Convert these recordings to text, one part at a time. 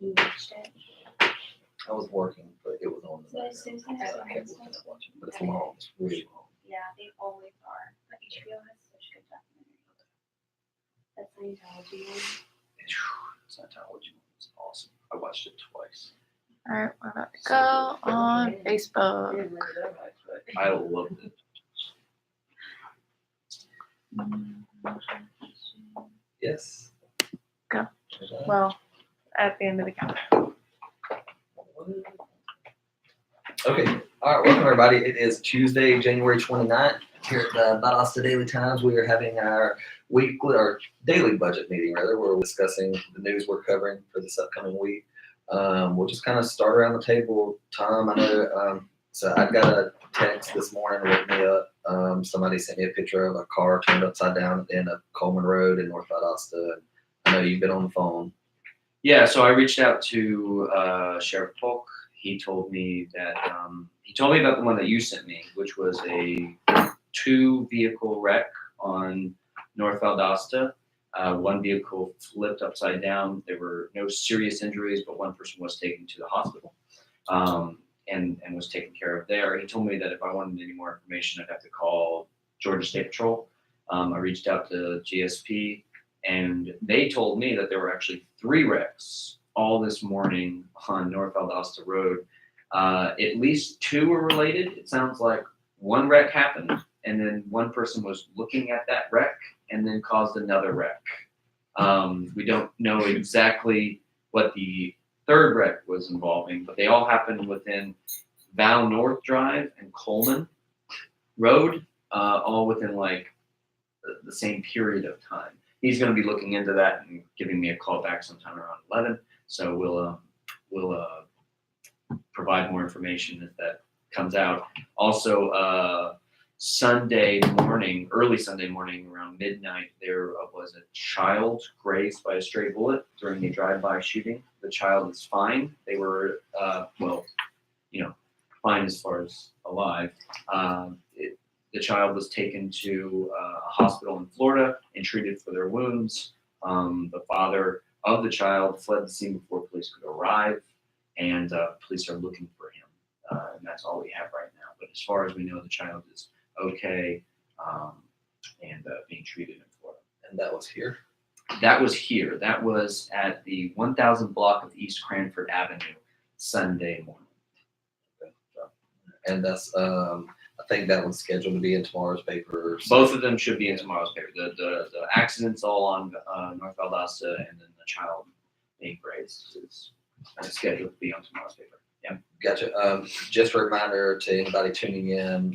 that you watched it? I was working, but it was on the So night. it's Susan. So I kept looking at watching, but it's long. It's really long. Yeah, they always are. But HBO has such good documentaries. That Scientology one. Scientology was awesome. I watched it twice. All right, we're about to go on Facebook. I loved it. Yes. Go. Well, at the end of the count. Okay. All right. Welcome, everybody. It is Tuesday, January 29th. Here at the Valdosta Daily Times, we are having our weekly or daily budget meeting, rather, where we're discussing the news we're covering for this upcoming week. We'll just kind of start around the table. Tom, I know. So I got a text this morning to wake me up. Somebody sent me a picture of a car turned upside down at the end of Coleman Road in North Valdosta. I know you've been on the phone. Yeah, so I reached out to Sheriff Polk. He told me that he told me about the one that you sent me, which was a 2-vehicle wreck on North Valdosta. One vehicle flipped upside down. There were no serious injuries, but one person was taken to the hospital and was taken care of there. He told me that if I wanted any more information, I'd have to call Georgia State Patrol. I reached out to GSP, and they told me that there were actually 3 wrecks all this morning on North Valdosta Road. At least 2 were related. It sounds like one wreck happened, and then one person was looking at that wreck and then caused another wreck. We don't know exactly what the 3rd wreck was involving, but they all happened within Val North Drive and Coleman Road, all within like the same period of time. He's going to be looking into that and giving me a call back sometime around 11. So we'll provide more information as that comes out. Also, Sunday morning, early Sunday morning, around midnight, there was a child grazed by a stray bullet during a drive-by shooting. The child is fine. They were, fine as far as alive. The child was taken to a hospital in Florida and treated for their wounds. The father of the child fled the scene before police could arrive, and police are looking for him. And that's all we have right now. But as far as we know, the child is okay and being treated in Florida. And that was here. That was here. That was at the 1000 block of East Cranford Avenue, Sunday morning. And that's I think that one's scheduled to be in tomorrow's paper. Both of them should be in tomorrow's paper. The accidents all on North Valdosta, and then the child being grazed is scheduled to be on tomorrow's paper. Yeah. Gotcha. Just a reminder to anybody tuning in,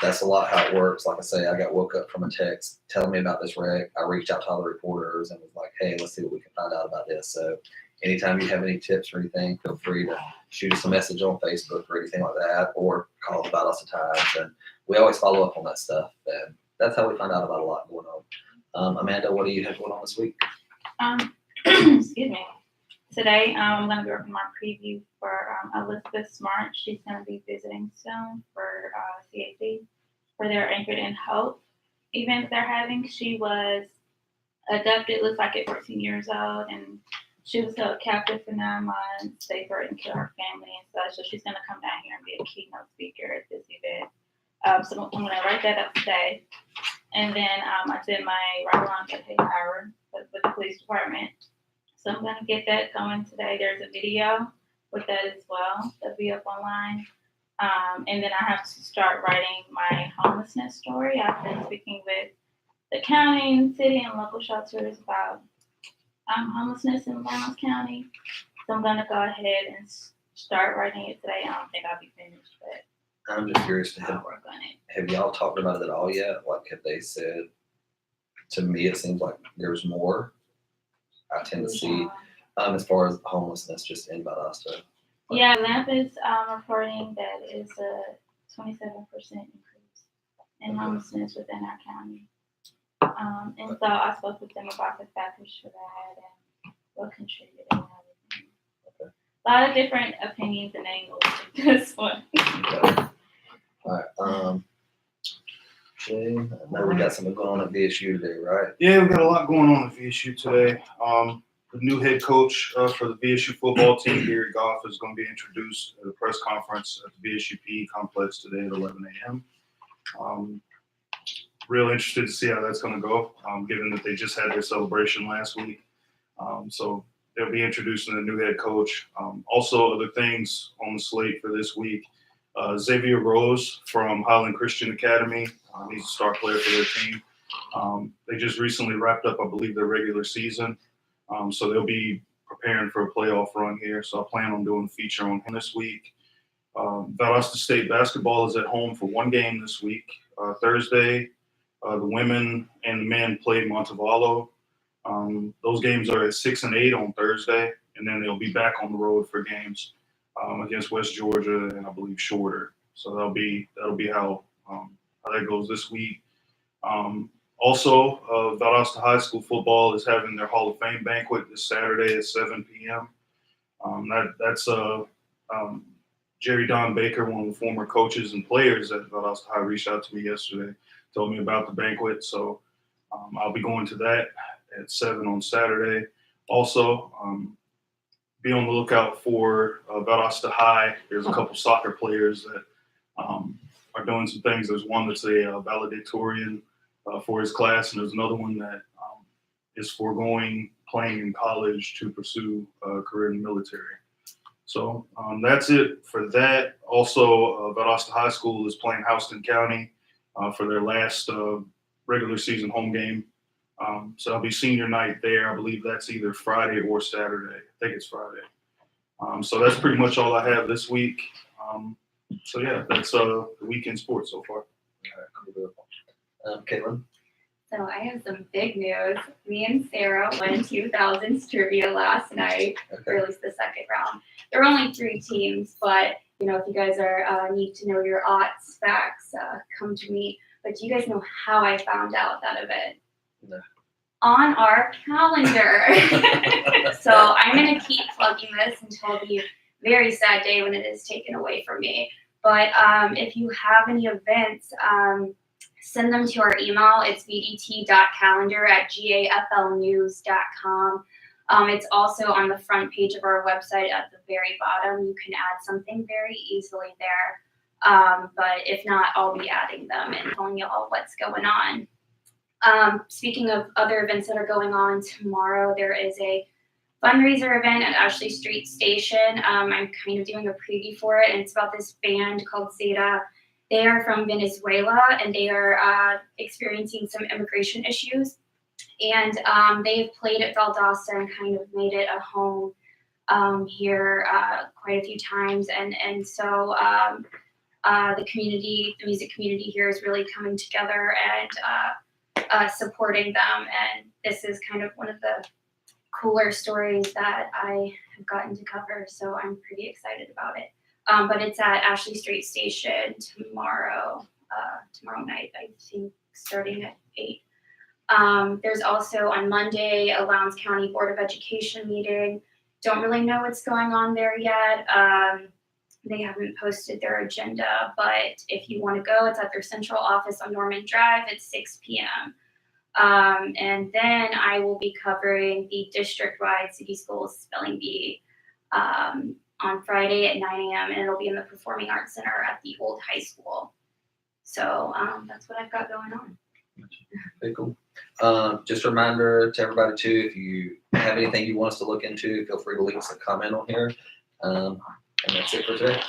that's a lot how it works. Like I say, I got woke up from a text telling me about this wreck. I reached out to all the reporters and was like, hey, let's see what we can find out about this. So anytime you have any tips or anything, feel free to shoot us a message on Facebook or anything like that, or call us about us at times. And we always follow up on that stuff. And that's how we find out about a lot going on. Amanda, what do you have going on this week? Excuse me. Today, I'm going to be working my preview for Elizabeth Smart. She's going to be visiting soon for CAC for their Anchored in Hope event they're having. She was abducted, looks like at 14 years old, and she was held captive for 9 months. They threatened to kill her family and such. So she's going to come down here and be a keynote speaker at this event. So I'm going to write that up today. And then I did my ride-along at Hayes Howard with the police department. So I'm going to get that going today. There's a video with that as well. That'll be up online. And then I have to start writing my homelessness story. I've been speaking with the county and city and local shelters about homelessness in Lowndes County. So I'm going to go ahead and start writing it today. I don't think I'll be finished, but I'm just curious to I'll work on it. have y'all talked about it at all yet? Like, have they said, to me, it seems like there's more. I tend to see, as far as homelessness just in Valdosta. Yeah, LAMP is reporting that it's a 27% increase in homelessness within our county. And so I spoke with them about the factors for that and what contributed and everything. Okay. A lot of different opinions and angles to this one. Okay. All right. Jay, I know we got something going on at VSU today, right? Yeah, we've got a lot going on at VSU today. the new head coach for the VSU football team, Gary Goff, is going to be introduced at a press conference at the VSUP complex today at 11 a.m. Real interested to see how that's going to go, given that they just had their celebration last week. So they'll be introducing the new head coach. Also, other things on the slate for this week. Xavier Rose from Highland Christian Academy. He's a star player for their team. They just recently wrapped up, I believe, their regular season. So they'll be preparing for a playoff run here. So I plan on doing a feature on him this week. Valdosta State basketball is at home for one game this week. Thursday, the women and the men play Montevallo. Those games are at 6 and 8 on Thursday, and then they'll be back on the road for games against West Georgia and I believe Shorter. So that'll be how that goes this week. Also, Valdosta High School football is having their Hall of Fame banquet this Saturday at 7 p.m. That's Jerry Don Baker, one of the former coaches and players at Valdosta High, reached out to me yesterday, told me about the banquet. So I'll be going to that at 7 on Saturday. Also, be on the lookout for Valdosta High. There's a couple soccer players that are doing some things. There's one that's a valedictorian for his class, and there's another one that is foregoing playing in college to pursue a career in the military. So that's it for that. Also, Valdosta High School is playing Houston County for their last regular season home game. So it'll be senior night there. I believe that's either Friday or Saturday. I think it's Friday. So that's pretty much all I have this week. So yeah, that's the weekend sports so far. All right, cool. Caitlin? So I have some big news. Me and Sarah won 2000s trivia last night, or at least the second round. There were only 3 teams, but you know, if you guys are need to know your odds, facts, come to me. But do you guys know how I found out that event? No. On our calendar. So I'm gonna keep plugging this until the very sad day when it is taken away from me. But if you have any events, send them to our email. It's vdt.calendar@gaflnews.com. It's also on the front page of our website at the very bottom. You can add something very easily there. But if not, I'll be adding them and telling you all what's going on. Speaking of other events that are going on tomorrow, there is a fundraiser event at Ashley Street Station. I'm kind of doing a preview for it, and it's about this band called Zeta. They are from Venezuela, and they are experiencing some immigration issues. And they've played at Valdosta and kind of made it a home here quite a few times. And so the community, the music community here is really coming together and supporting them. And this is kind of one of the cooler stories that I have gotten to cover. So I'm pretty excited about it. But it's at Ashley Street Station tomorrow night, I think, starting at 8. There's also on Monday a Lowndes County Board of Education meeting. Don't really know what's going on there yet. They haven't posted their agenda, but if you want to go, it's at their central office on Norman Drive at 6 p.m. And then I will be covering the district-wide City Schools Spelling Bee on Friday at 9 a.m. and it'll be in the Performing Arts Center at the old high school. So that's what I've got going on. Very cool. Just a reminder to everybody too, if you have anything you want us to look into, feel free to leave us a comment on here. And that's it for today.